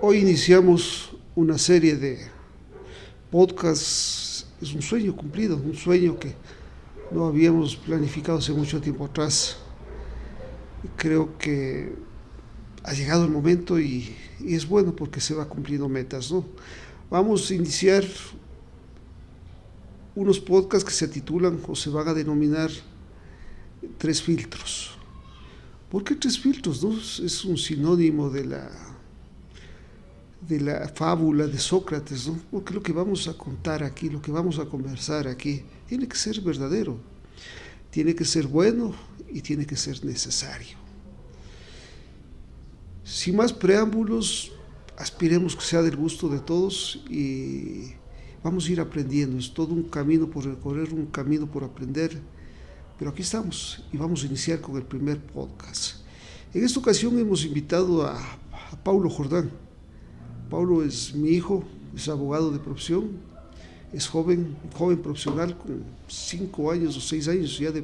Hoy iniciamos una serie de podcasts. Es un sueño cumplido, un sueño que no habíamos planificado hace mucho tiempo atrás. Creo que ha llegado el momento y es bueno porque se va cumpliendo metas, ¿no? Vamos a iniciar unos podcasts que se titulan o se van a denominar Tres Filtros. ¿Por qué tres filtros, no? Es un sinónimo de la fábula de Sócrates, ¿no? Porque lo que vamos a contar aquí, lo que vamos a conversar aquí, tiene que ser verdadero, tiene que ser bueno y tiene que ser necesario. Sin más preámbulos, aspiremos que sea del gusto de todos y vamos a ir aprendiendo. Es todo un camino por recorrer, un camino por aprender, pero aquí estamos y vamos a iniciar con el primer podcast. En esta ocasión hemos invitado a Paulo Jordán. Paulo es mi hijo, es abogado de profesión, es joven profesional con 5 años o 6 años ya de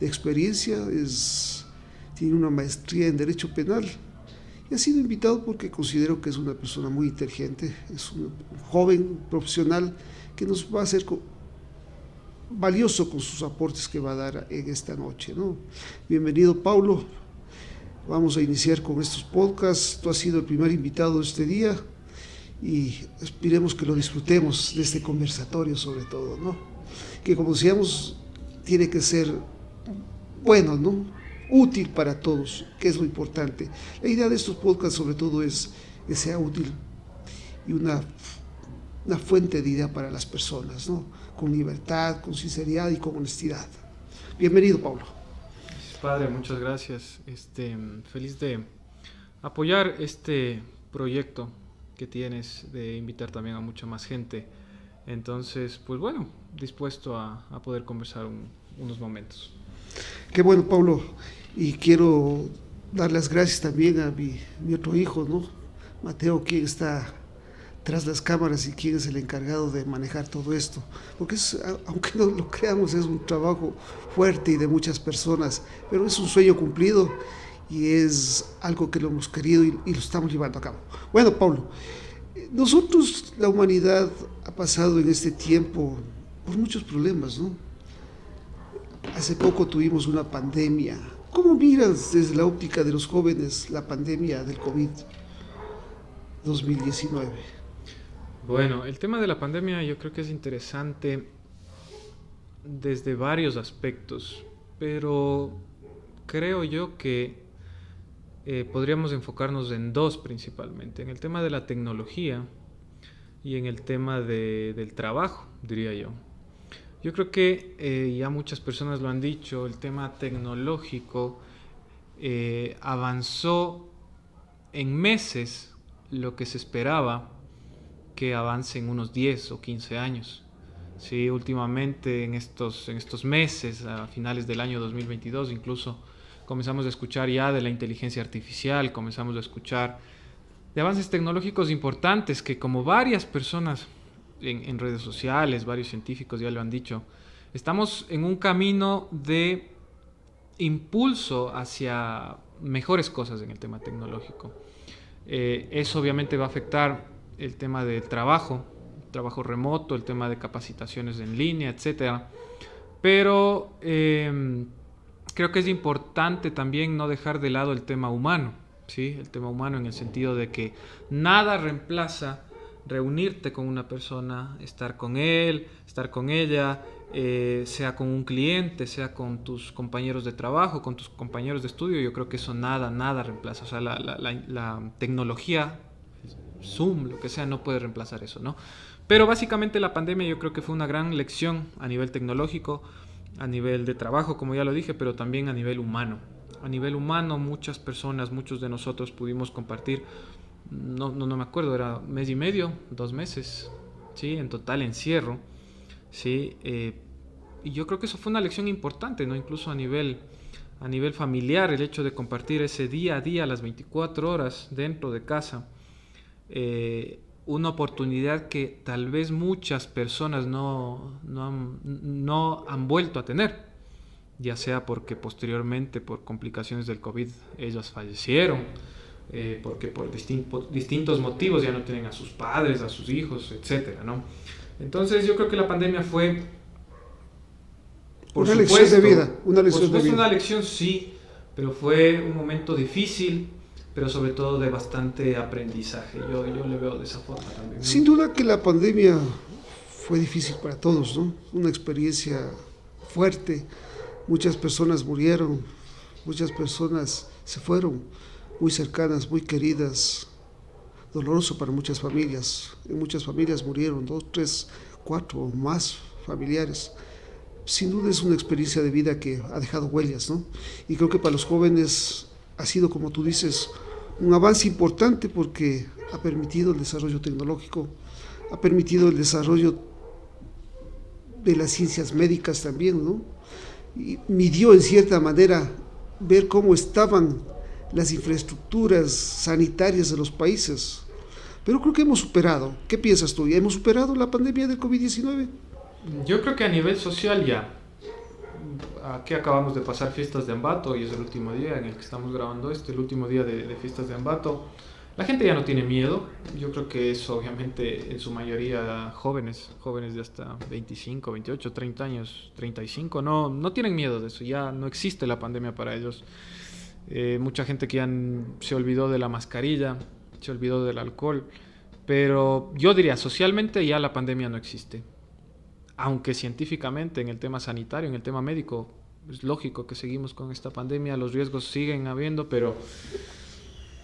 experiencia, tiene una maestría en Derecho Penal y ha sido invitado porque considero que es una persona muy inteligente, es un joven profesional que nos va a ser valioso con sus aportes que va a dar en esta noche, ¿no? Bienvenido, Paulo. Vamos a iniciar con estos podcasts. Tú has sido el primer invitado de este día y esperemos que lo disfrutemos de este conversatorio sobre todo, ¿no? Que como decíamos, tiene que ser bueno, ¿no? Útil para todos, que es lo importante. La idea de estos podcasts sobre todo es que sea útil y una fuente de idea para las personas, ¿no? Con libertad, con sinceridad y con honestidad. Bienvenido, Paulo. Padre, muchas gracias. Feliz de apoyar este proyecto que tienes de invitar también a mucha más gente. Entonces, pues bueno, dispuesto a poder conversar unos momentos. Qué bueno, Paulo. Y quiero dar las gracias también a mi otro hijo, ¿no? Mateo, quien está tras las cámaras y quien es el encargado de manejar todo esto, porque aunque no lo creamos, es un trabajo fuerte y de muchas personas, pero es un sueño cumplido y es algo que lo hemos querido y lo estamos llevando a cabo. Bueno, Paulo, nosotros, la humanidad ha pasado en este tiempo por muchos problemas, ¿no? Hace poco tuvimos una pandemia. ¿Cómo miras desde la óptica de los jóvenes la pandemia del COVID-2019? Bueno, el tema de la pandemia yo creo que es interesante desde varios aspectos, pero creo yo que podríamos enfocarnos en dos principalmente, en el tema de la tecnología y en el tema del trabajo, diría yo. Yo creo que ya muchas personas lo han dicho, el tema tecnológico avanzó en meses lo que se esperaba que avance en unos 10 o 15 años. Sí, últimamente en estos meses, a finales del año 2022, incluso comenzamos a escuchar ya de la inteligencia artificial, comenzamos a escuchar de avances tecnológicos importantes que, como varias personas en redes sociales, varios científicos ya lo han dicho, estamos en un camino de impulso hacia mejores cosas en el tema tecnológico. Eso obviamente va a afectar el tema del trabajo remoto, el tema de capacitaciones en línea, etcétera. Pero creo que es importante también no dejar de lado el tema humano, ¿sí? El tema humano en el sentido de que nada reemplaza reunirte con una persona, estar con él, estar con ella, sea con un cliente, sea con tus compañeros de trabajo, con tus compañeros de estudio. Yo creo que eso nada reemplaza. O sea, la tecnología, Zoom, lo que sea, no puede reemplazar eso, ¿no? Pero básicamente la pandemia yo creo que fue una gran lección a nivel tecnológico, a nivel de trabajo, como ya lo dije, pero también a nivel humano. A nivel humano, muchas personas, muchos de nosotros pudimos compartir, no me acuerdo, era mes y medio, 2 meses, ¿sí? En total encierro, ¿sí? Y yo creo que eso fue una lección importante, ¿no? Incluso a nivel familiar, el hecho de compartir ese día a día, las 24 horas dentro de casa, una oportunidad que tal vez muchas personas no han vuelto a tener, ya sea porque posteriormente por complicaciones del COVID ellas fallecieron porque por distintos motivos ya no tienen a sus padres, a sus hijos, etcétera, ¿no? Entonces yo creo que la pandemia fue, por una supuesto, lección de vida, una lección por supuesto, de vida. una lección sí, pero fue un momento difícil, pero sobre todo de bastante aprendizaje. Yo le veo de esa forma también, ¿no? Sin duda que la pandemia fue difícil para todos, ¿no? Una experiencia fuerte, muchas personas murieron, muchas personas se fueron, muy cercanas, muy queridas, doloroso para muchas familias. En muchas familias murieron 2, 3, 4 o más familiares. Sin duda es una experiencia de vida que ha dejado huellas, ¿no? Y creo que para los jóvenes ha sido, como tú dices, un avance importante porque ha permitido el desarrollo tecnológico, ha permitido el desarrollo de las ciencias médicas también, ¿no? Y midió en cierta manera ver cómo estaban las infraestructuras sanitarias de los países. Pero creo que hemos superado. ¿Qué piensas tú? ¿Hemos superado la pandemia del COVID-19? Yo creo que a nivel social ya. Aquí acabamos de pasar fiestas de Ambato y es el último día en el que estamos grabando el último día de fiestas de Ambato. La gente ya no tiene miedo. Yo creo que es obviamente en su mayoría jóvenes de hasta 25, 28, 30 años, 35, no tienen miedo de eso. Ya no existe la pandemia para ellos. Mucha gente que ya se olvidó de la mascarilla, se olvidó del alcohol, pero yo diría, socialmente ya la pandemia no existe. Aunque científicamente en el tema sanitario, en el tema médico, es lógico que seguimos con esta pandemia, los riesgos siguen habiendo, pero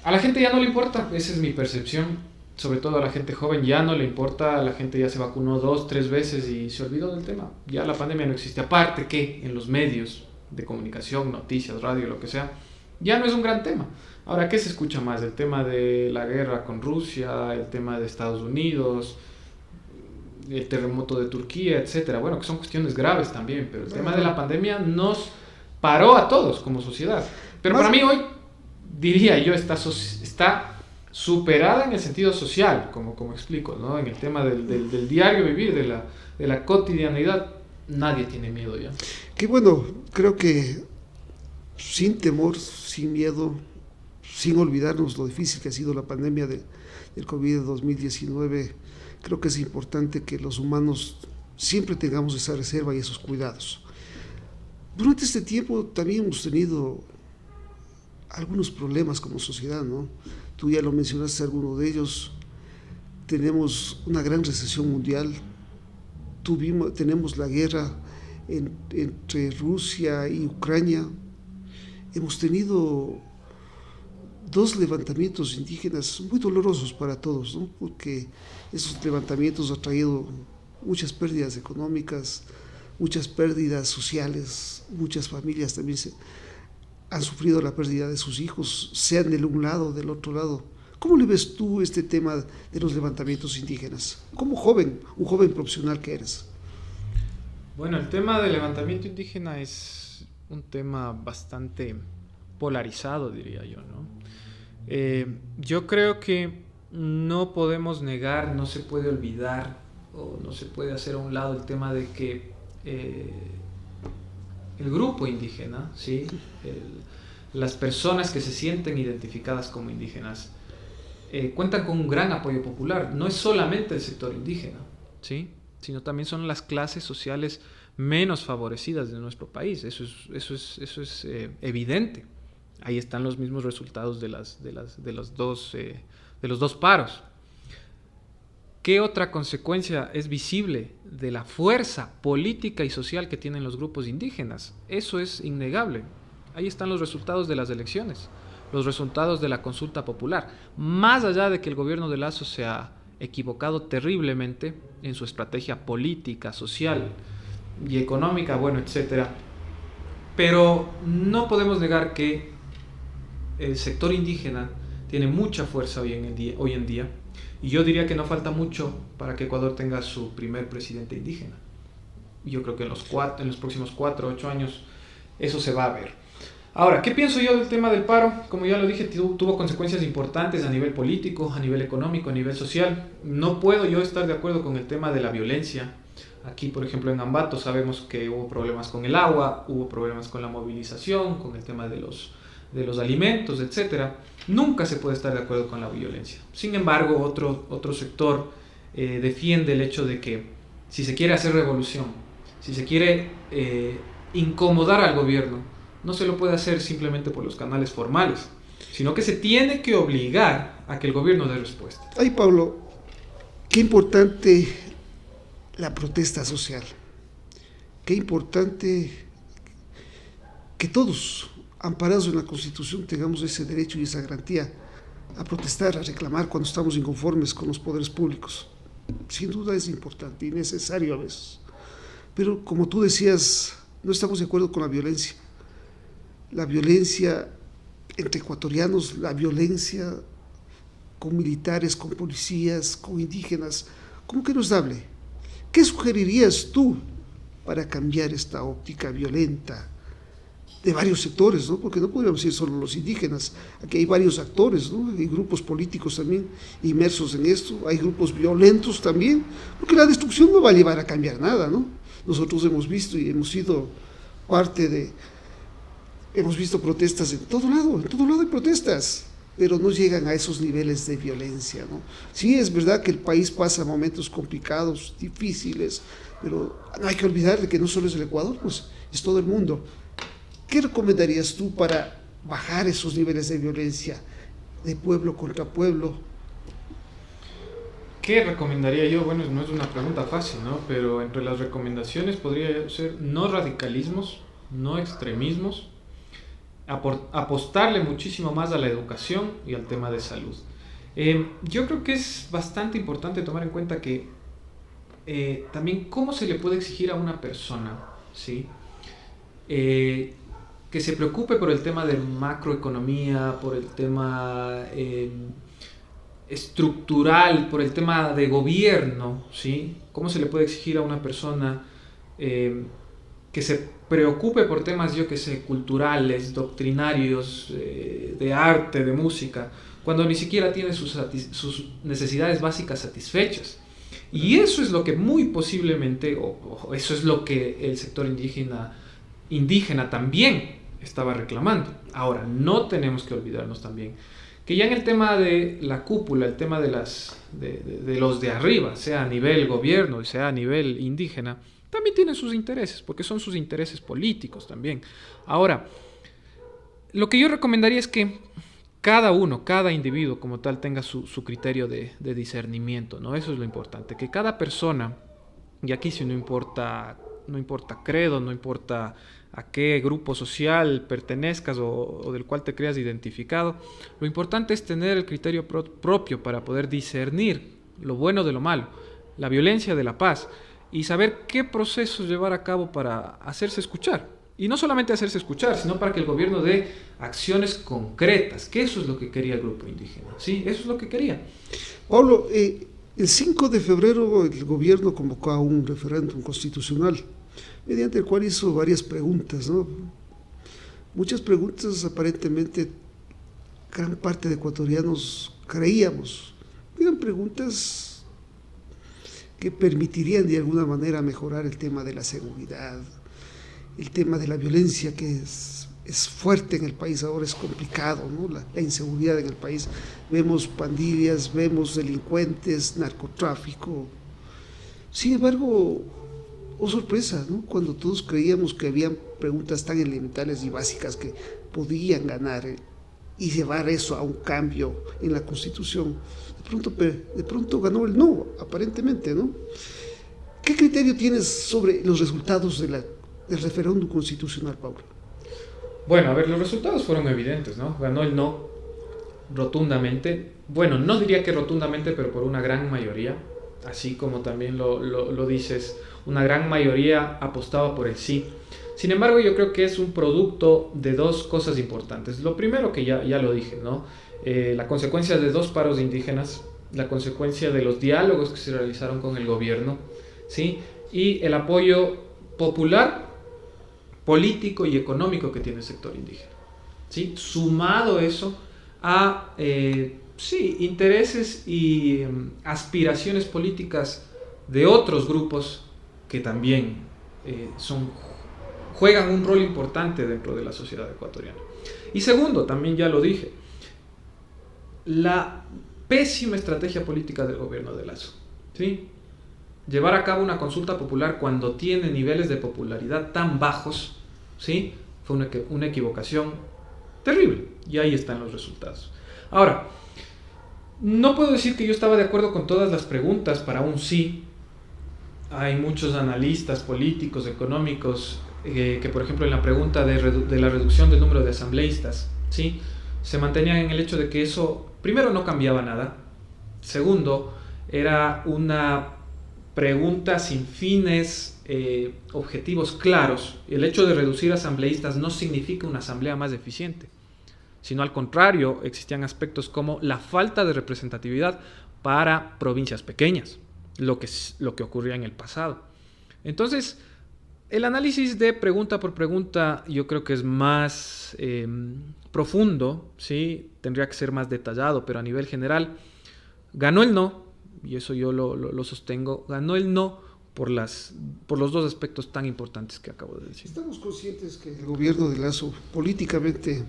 a la gente ya no le importa, esa es mi percepción, sobre todo a la gente joven ya no le importa, la gente ya se vacunó 2, 3 veces y se olvidó del tema, ya la pandemia no existe, aparte que en los medios de comunicación, noticias, radio, lo que sea, ya no es un gran tema. Ahora, ¿qué se escucha más? El tema de la guerra con Rusia, el tema de Estados Unidos, el terremoto de Turquía, etcétera. Bueno, que son cuestiones graves también, pero el tema de la pandemia nos paró a todos como sociedad. Pero para mí hoy, diría yo, está superada en el sentido social, como explico, ¿no? En el tema del diario vivir, de la cotidianidad, nadie tiene miedo ya. Qué bueno, creo que sin temor, sin miedo, sin olvidarnos lo difícil que ha sido la pandemia del COVID-19, creo que es importante que los humanos siempre tengamos esa reserva y esos cuidados. Durante este tiempo también hemos tenido algunos problemas como sociedad, ¿no? Tú ya lo mencionaste, alguno de ellos. Tenemos una gran recesión mundial, tenemos la guerra entre Rusia y Ucrania, hemos tenido 2 levantamientos indígenas muy dolorosos para todos, ¿no? Porque esos levantamientos han traído muchas pérdidas económicas, muchas pérdidas sociales, muchas familias también han sufrido la pérdida de sus hijos, sean del un lado o del otro lado. ¿Cómo le ves tú este tema de los levantamientos indígenas? Como joven, un joven profesional que eres. Bueno, el tema del levantamiento indígena es un tema bastante polarizado, diría yo, ¿no? Yo creo que no podemos negar, no se puede olvidar o no se puede hacer a un lado el tema de que el grupo indígena, ¿sí? Las personas que se sienten identificadas como indígenas cuentan con un gran apoyo popular. No es solamente el sector indígena, ¿sí? Sino también son las clases sociales menos favorecidas de nuestro país. Eso es evidente. Ahí están los mismos resultados de los dos paros. ¿Qué otra consecuencia es visible de la fuerza política y social que tienen los grupos indígenas? Eso es innegable. Ahí están los resultados de las elecciones, los resultados de la consulta popular. Más allá de que el gobierno de Lasso se ha equivocado terriblemente en su estrategia política, social y económica, bueno, etcétera. Pero no podemos negar que el sector indígena tiene mucha fuerza hoy en día, y yo diría que no falta mucho para que Ecuador tenga su primer presidente indígena. Yo creo que en los próximos 4 o 8 años eso se va a ver. Ahora, ¿qué pienso yo del tema del paro? Como ya lo dije, tuvo consecuencias importantes a nivel político, a nivel económico, a nivel social. No puedo yo estar de acuerdo con el tema de la violencia. Aquí, por ejemplo, en Ambato sabemos que hubo problemas con el agua, hubo problemas con la movilización, con el tema de los alimentos, etcétera. Nunca se puede estar de acuerdo con la violencia. Sin embargo, otro sector defiende el hecho de que si se quiere hacer revolución, si se quiere incomodar al gobierno, no se lo puede hacer simplemente por los canales formales, sino que se tiene que obligar a que el gobierno dé respuesta. Ay, Pablo, qué importante la protesta social. Qué importante que todos, amparados en la Constitución, tengamos ese derecho y esa garantía a protestar, a reclamar cuando estamos inconformes con los poderes públicos. Sin duda es importante y necesario a veces. Pero como tú decías, no estamos de acuerdo con la violencia. La violencia entre ecuatorianos, la violencia con militares, con policías, con indígenas, ¿cómo que no es dable? ¿Qué sugerirías tú para cambiar esta óptica violenta de varios sectores, ¿no? Porque no podríamos decir solo los indígenas, aquí hay varios actores, ¿no? Hay grupos políticos también inmersos en esto, hay grupos violentos también, porque la destrucción no va a llevar a cambiar nada, ¿no? Nosotros hemos visto y hemos sido parte de, hemos visto protestas en todo lado hay protestas, pero no llegan a esos niveles de violencia, ¿no? Sí, es verdad que el país pasa momentos complicados, difíciles, pero no hay que olvidar de que no solo es el Ecuador, pues es todo el mundo. ¿Qué recomendarías tú para bajar esos niveles de violencia de pueblo contra pueblo? ¿Qué recomendaría yo? Bueno, no es una pregunta fácil, ¿no? Pero entre las recomendaciones podría ser no radicalismos, no extremismos, apostarle muchísimo más a la educación y al tema de salud. Yo creo que es bastante importante tomar en cuenta que también cómo se le puede exigir a una persona, ¿sí? Que se preocupe por el tema de macroeconomía, por el tema estructural, por el tema de gobierno, ¿sí? ¿Cómo se le puede exigir a una persona que se preocupe por temas, yo que sé, culturales, doctrinarios, de arte, de música, cuando ni siquiera tiene sus necesidades básicas satisfechas? Y eso es lo que muy posiblemente, o eso es lo que el sector indígena también estaba reclamando. Ahora, no tenemos que olvidarnos también que ya en el tema de la cúpula, el tema de los de arriba, sea a nivel gobierno y sea a nivel indígena, también tienen sus intereses, porque son sus intereses políticos también. Ahora, lo que yo recomendaría es que cada individuo como tal tenga su criterio de discernimiento, ¿no? Eso es lo importante, que cada persona, y aquí sí no importa credo, no importa a qué grupo social pertenezcas o del cual te creas identificado, lo importante es tener el criterio propio para poder discernir lo bueno de lo malo, la violencia de la paz, y saber qué procesos llevar a cabo para hacerse escuchar. Y no solamente hacerse escuchar, sino para que el gobierno dé acciones concretas, que eso es lo que quería el grupo indígena. Sí, eso es lo que quería. Pablo, el 5 de febrero el gobierno convocó a un referéndum constitucional, mediante el cual hizo varias preguntas, ¿no? Muchas preguntas aparentemente gran parte de ecuatorianos creíamos, eran preguntas que permitirían de alguna manera mejorar el tema de la seguridad, el tema de la violencia que es fuerte en el país, ahora es complicado, ¿no? La inseguridad en el país, vemos pandillas, vemos delincuentes, narcotráfico. Sin embargo, oh sorpresa, ¿no? Cuando todos creíamos que habían preguntas tan elementales y básicas que podían ganar y llevar eso a un cambio en la Constitución, de pronto ganó el no, aparentemente, ¿no? ¿Qué criterio tienes sobre los resultados del referéndum constitucional, Pablo? Bueno, a ver, los resultados fueron evidentes, ¿no? Ganó el no rotundamente. Bueno, no diría que rotundamente, pero por una gran mayoría. Así como también lo dices, una gran mayoría apostaba por el sí. Sin embargo, yo creo que es un producto de dos cosas importantes. Lo primero, que ya lo dije, ¿no? La consecuencia de dos paros indígenas, la consecuencia de los diálogos que se realizaron con el gobierno, ¿sí? Y el apoyo popular, político y económico que tiene el sector indígena, ¿sí? Sumado eso a intereses y aspiraciones políticas de otros grupos que también juegan un rol importante dentro de la sociedad ecuatoriana. Y segundo, también ya lo dije, la pésima estrategia política del gobierno de Lasso, ¿sí? Llevar a cabo una consulta popular cuando tiene niveles de popularidad tan bajos, ¿sí? Fue una equivocación terrible, y ahí están los resultados. Ahora, no puedo decir que yo estaba de acuerdo con todas las preguntas para un sí. Hay muchos analistas políticos, económicos, que por ejemplo en la pregunta de la reducción del número de asambleístas, ¿sí? Se mantenían en el hecho de que eso, primero, no cambiaba nada. Segundo, era una pregunta sin fines objetivos claros. El hecho de reducir asambleístas no significa una asamblea más eficiente, sino al contrario, existían aspectos como la falta de representatividad para provincias pequeñas, lo que ocurría en el pasado. Entonces, el análisis de pregunta por pregunta yo creo que es más profundo, ¿sí? Tendría que ser más detallado, pero a nivel general ganó el no, y eso yo lo sostengo, ganó el no por los dos aspectos tan importantes que acabo de decir. Estamos conscientes que el gobierno de Lasso, políticamente,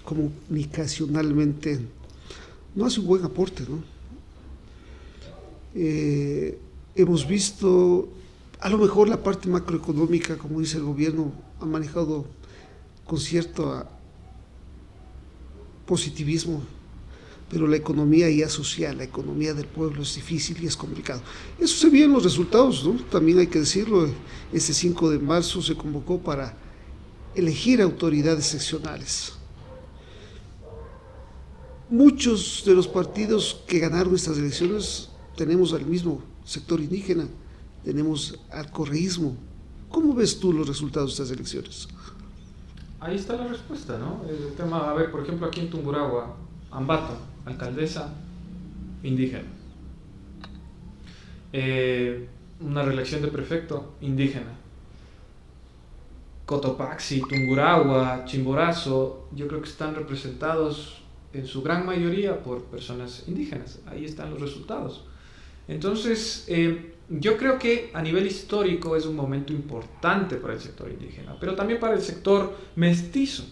comunicacionalmente, no hace un buen aporte, ¿no? Hemos visto, a lo mejor la parte macroeconómica, como dice el gobierno, ha manejado con cierto positivismo, pero la economía ya social, la economía del pueblo es difícil y es complicado. Eso se vio en los resultados, ¿no? También hay que decirlo, este 5 de marzo se convocó para elegir autoridades seccionales. Muchos de los partidos que ganaron estas elecciones tenemos al mismo sector indígena, tenemos al correísmo. ¿Cómo ves tú los resultados de estas elecciones? Ahí está la respuesta, ¿no? El tema, a ver, por ejemplo, aquí en Tungurahua, Ambato, alcaldesa indígena. Una reelección de prefecto indígena. Cotopaxi, Tungurahua, Chimborazo, yo creo que están representados en su gran mayoría por personas indígenas. Ahí están los resultados. Entonces, yo creo que a nivel histórico es un momento importante para el sector indígena, pero también para el sector mestizo,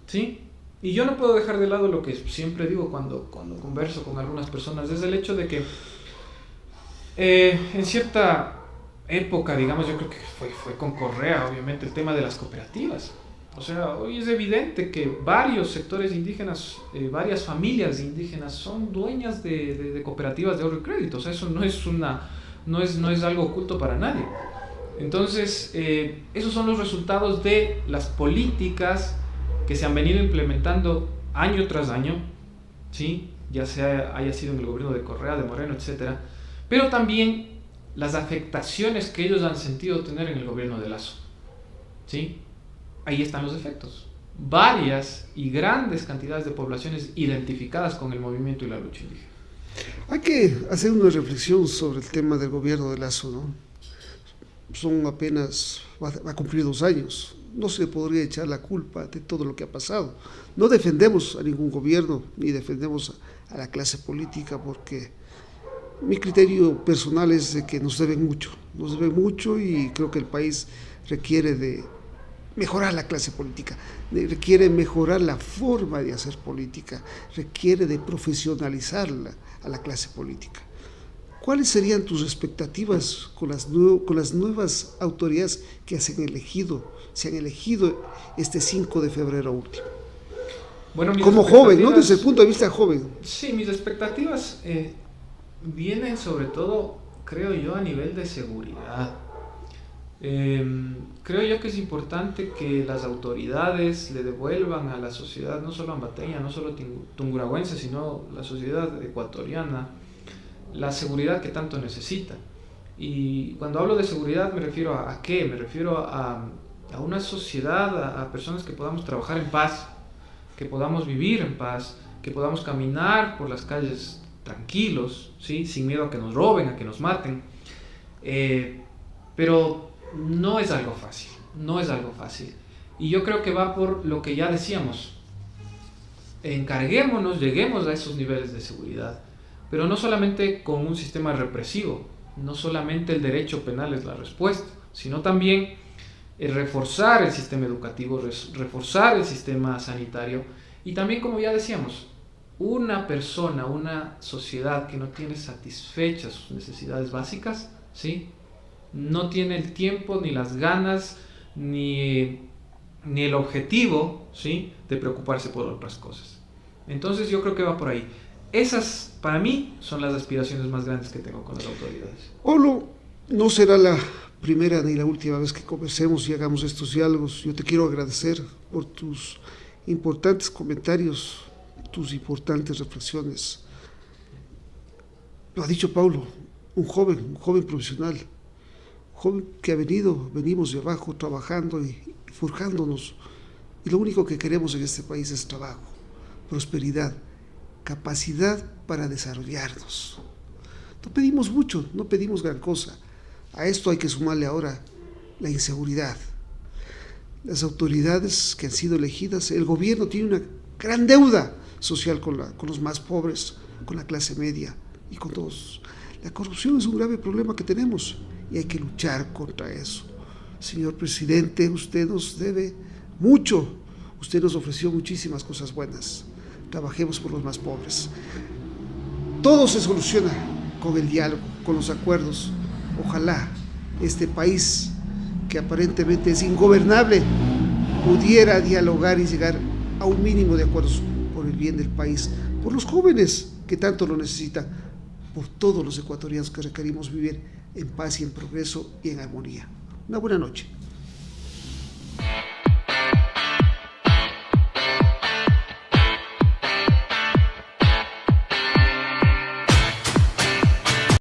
¿sí? Y yo no puedo dejar de lado lo que siempre digo cuando converso con algunas personas, es el hecho de que en cierta época, digamos, yo creo que fue con Correa, obviamente, el tema de las cooperativas. O sea, hoy es evidente que varios sectores indígenas, varias familias indígenas son dueñas de cooperativas de ahorro y crédito. O sea, eso no es algo oculto para nadie. Entonces, esos son los resultados de las políticas que se han venido implementando año tras año, ¿sí? Ya sea haya sido en el gobierno de Correa, de Moreno, etcétera, pero también las afectaciones que ellos han sentido tener en el gobierno de Lasso, ¿sí? Ahí están los efectos. Varias y grandes cantidades de poblaciones identificadas con el movimiento y la lucha indígena. Hay que hacer una reflexión sobre el tema del gobierno de Lasso, ¿no? Son apenas, va a cumplir 2 años. No se podría echar la culpa de todo lo que ha pasado. No defendemos a ningún gobierno, ni defendemos a la clase política, porque mi criterio personal es de que nos deben mucho y creo que el país requiere de mejorar la clase política, requiere mejorar la forma de hacer política, requiere de profesionalizarla a la clase política. ¿Cuáles serían tus expectativas con las nuevas autoridades que se han elegido este 5 de febrero último? Bueno, como joven, ¿no? Desde el punto de vista joven. Sí, mis expectativas vienen sobre todo, creo yo, a nivel de seguridad. Creo yo que es importante que las autoridades le devuelvan a la sociedad, no solo ambateña, no solo tungurahuense, sino la sociedad ecuatoriana, la seguridad que tanto necesita. Y cuando hablo de seguridad me refiero a qué, me refiero a una sociedad, a personas que podamos trabajar en paz, que podamos vivir en paz, que podamos caminar por las calles tranquilos, ¿sí? Sin miedo a que nos roben, a que nos maten. Pero no es algo fácil. Y yo creo que va por lo que ya decíamos. Encarguémonos, lleguemos a esos niveles de seguridad, pero no solamente con un sistema represivo, no solamente el derecho penal es la respuesta, sino también reforzar el sistema educativo, reforzar el sistema sanitario y también, como ya decíamos, una persona, una sociedad que no tiene satisfechas sus necesidades básicas, ¿sí? No tiene el tiempo, ni las ganas, ni el objetivo, ¿sí?, de preocuparse por otras cosas. Entonces yo creo que va por ahí. Esas, para mí, son las aspiraciones más grandes que tengo con las autoridades. Olo, no será la primera ni la última vez que conversemos y hagamos estos diálogos. Yo te quiero agradecer por tus importantes comentarios, tus importantes reflexiones. Lo ha dicho Paulo, un joven profesional, un joven que venimos de abajo trabajando y forjándonos. Y lo único que queremos en este país es trabajo, prosperidad, capacidad para desarrollarnos. No pedimos mucho, no pedimos gran cosa. A esto hay que sumarle ahora la inseguridad. Las autoridades que han sido elegidas, el gobierno tiene una gran deuda social con los más pobres, con la clase media y con todos. La corrupción es un grave problema que tenemos y hay que luchar contra eso. Señor presidente, usted nos debe mucho, usted nos ofreció muchísimas cosas buenas. Trabajemos por los más pobres. Todo se soluciona con el diálogo, con los acuerdos. Ojalá este país, que aparentemente es ingobernable, pudiera dialogar y llegar a un mínimo de acuerdos por el bien del país, por los jóvenes que tanto lo necesitan, por todos los ecuatorianos que requerimos vivir en paz y en progreso y en armonía. Una buena noche.